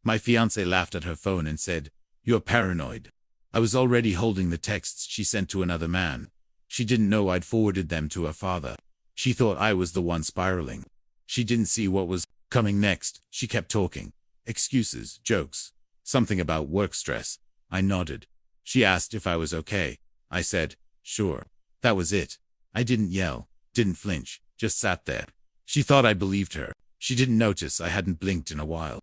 My fiancé laughed at her phone and said, "You're paranoid." I was already holding the texts she sent to another man. She didn't know I'd forwarded them to her father. She thought I was the one spiraling. She didn't see what was coming next. She kept talking. Excuses, jokes, something about work stress. I nodded. She asked if I was okay. I said, "Sure." That was it. I didn't yell, didn't flinch, just sat there. She thought I believed her. She didn't notice I hadn't blinked in a while.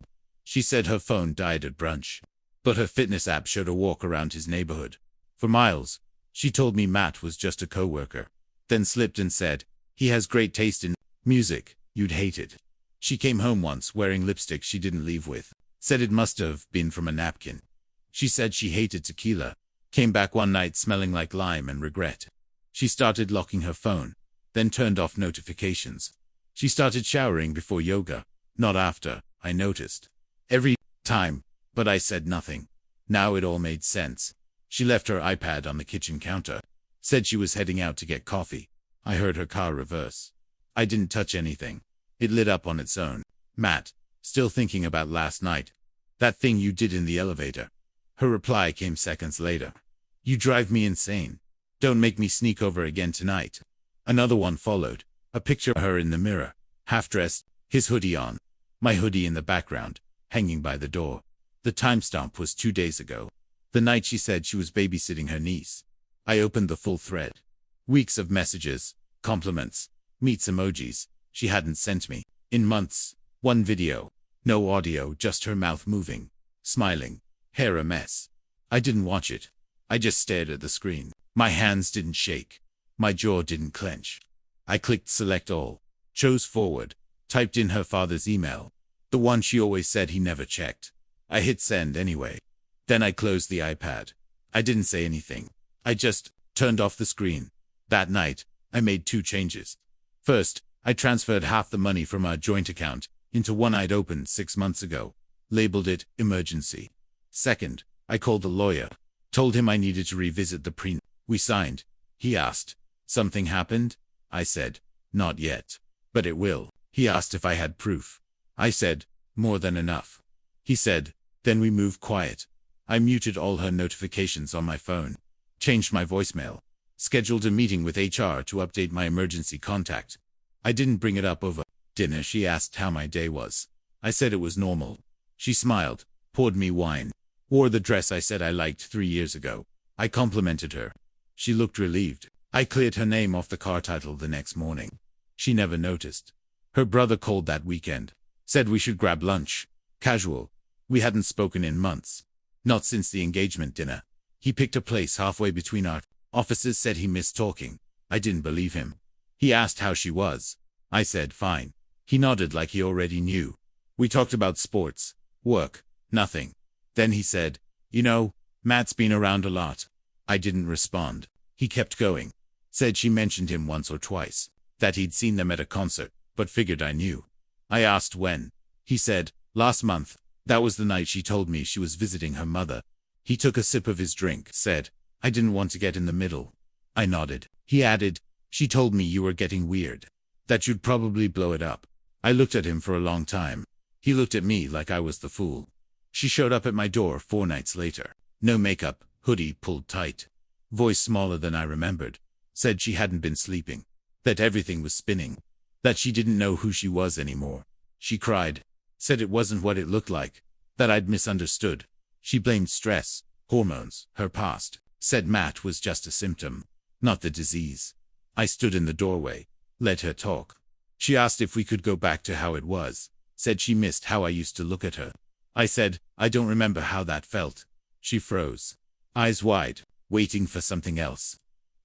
She said her phone died at brunch, but her fitness app showed a walk around his neighborhood. For miles. She told me Matt was just a coworker, then slipped and said, "He has great taste in music, you'd hate it." She came home once wearing lipstick she didn't leave with, said it must have been from a napkin. She said she hated tequila, came back one night smelling like lime and regret. She started locking her phone, then turned off notifications. She started showering before yoga, not after, I noticed. Every time, but I said nothing. Now it all made sense. She left her iPad on the kitchen counter, said she was heading out to get coffee. I heard her car reverse. I didn't touch anything. It lit up on its own. "Matt, still thinking about last night? That thing you did in the elevator?" Her reply came seconds later. "You drive me insane. Don't make me sneak over again tonight." Another one followed. A picture of her in the mirror, half-dressed, his hoodie on, my hoodie in the background, hanging by the door. The timestamp was 2 days ago, the night she said she was babysitting her niece. I opened the full thread. Weeks of messages, compliments, meets emojis she hadn't sent me in months. One video, no audio, just her mouth moving, smiling, hair a mess. I didn't watch it. I just stared at the screen. My hands didn't shake. My jaw didn't clench. I clicked select all, chose forward, typed in her father's email, the one she always said he never checked. I hit send anyway. Then I closed the iPad. I didn't say anything. I just turned off the screen. That night, I made 2 changes. First, I transferred half the money from our joint account into one I'd opened 6 months ago, labeled it emergency. Second, I called the lawyer, told him I needed to revisit the prenup we signed. He asked, "Something happened?" I said, "Not yet, but it will." He asked if I had proof. I said, "More than enough." He said, "Then we move quiet." I muted all her notifications on my phone, changed my voicemail, scheduled a meeting with HR to update my emergency contact. I didn't bring it up over dinner. She asked how my day was. I said it was normal. She smiled, poured me wine, wore the dress I said I liked 3 years ago. I complimented her. She looked relieved. I cleared her name off the car title the next morning. She never noticed. Her brother called that weekend, said we should grab lunch. Casual. We hadn't spoken in months. Not since the engagement dinner. He picked a place halfway between our offices, said he missed talking. I didn't believe him. He asked how she was. I said fine. He nodded like he already knew. We talked about sports, work, nothing. Then he said, "You know, Matt's been around a lot." I didn't respond. He kept going. Said she mentioned him once or twice, that he'd seen them at a concert, but figured I knew. I asked when. He said, "Last month. That was the night she told me she was visiting her mother." He took a sip of his drink, said, "I didn't want to get in the middle." I nodded. He added, "She told me you were getting weird, that you'd probably blow it up." I looked at him for a long time. He looked at me like I was the fool. She showed up at my door 4 nights later. No makeup, hoodie pulled tight. Voice smaller than I remembered. Said she hadn't been sleeping. That everything was spinning. That she didn't know who she was anymore. She cried. Said it wasn't what it looked like. That I'd misunderstood. She blamed stress, hormones, her past. Said Matt was just a symptom, not the disease. I stood in the doorway. Let her talk. She asked if we could go back to how it was. Said she missed how I used to look at her. I said, "I don't remember how that felt." She froze. Eyes wide, waiting for something else.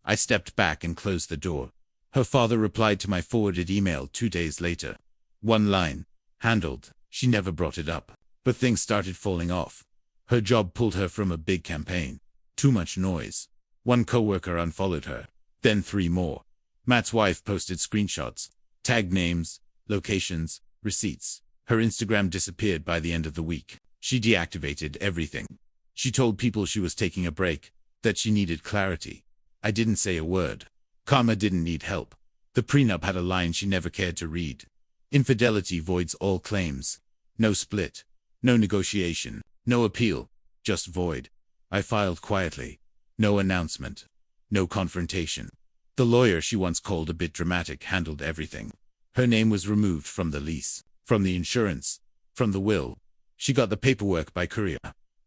I stepped back and closed the door. Her father replied to my forwarded email 2 days later. One line. Handled. She never brought it up. But things started falling off. Her job pulled her from a big campaign. Too much noise. One coworker unfollowed her. Then 3 more. Matt's wife posted screenshots, tagged names, locations, receipts. Her Instagram disappeared by the end of the week. She deactivated everything. She told people she was taking a break, that she needed clarity. I didn't say a word. Karma didn't need help. The prenup had a line she never cared to read. Infidelity voids all claims. No split. No negotiation, no appeal, just void. I filed quietly. No announcement. No confrontation. The lawyer she once called a bit dramatic handled everything. Her name was removed from the lease, from the insurance, from the will. She got the paperwork by courier.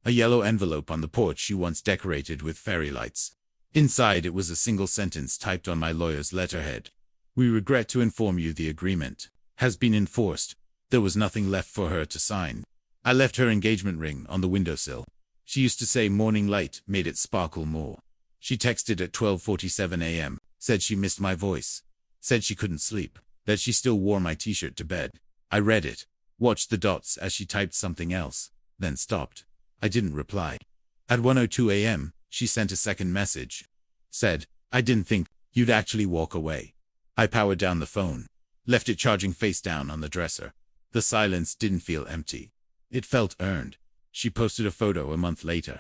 A yellow envelope on the porch she once decorated with fairy lights. Inside it was a single sentence typed on my lawyer's letterhead. We regret to inform you the agreement has been enforced. There was nothing left for her to sign. I left her engagement ring on the windowsill. She used to say morning light made it sparkle more. She texted at 12:47 a.m., said she missed my voice, said she couldn't sleep, that she still wore my t-shirt to bed. I read it, watched the dots as she typed something else, then stopped. I didn't reply. At 1:02 a.m., she sent a second message. Said, I didn't think you'd actually walk away. I powered down the phone, left it charging face down on the dresser. The silence didn't feel empty. It felt earned. She posted a photo a month later.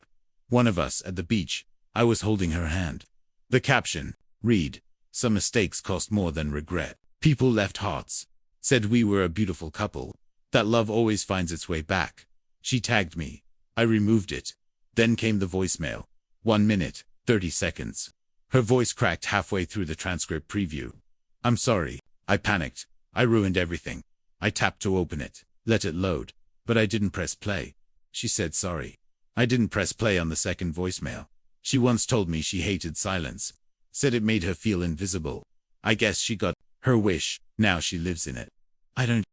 One of us at the beach. I was holding her hand. The caption, read, some mistakes cost more than regret. People left hearts. Said we were a beautiful couple. That love always finds its way back. She tagged me. I removed it. Then came the voicemail. 1 minute, 30 seconds. Her voice cracked halfway through the transcript preview. I'm sorry. I panicked. I ruined everything. I tapped to open it, let it load, but I didn't press play. She said sorry. I didn't press play on the second voicemail. She once told me she hated silence. Said it made her feel invisible. I guess she got her wish. Now she lives in it. I don't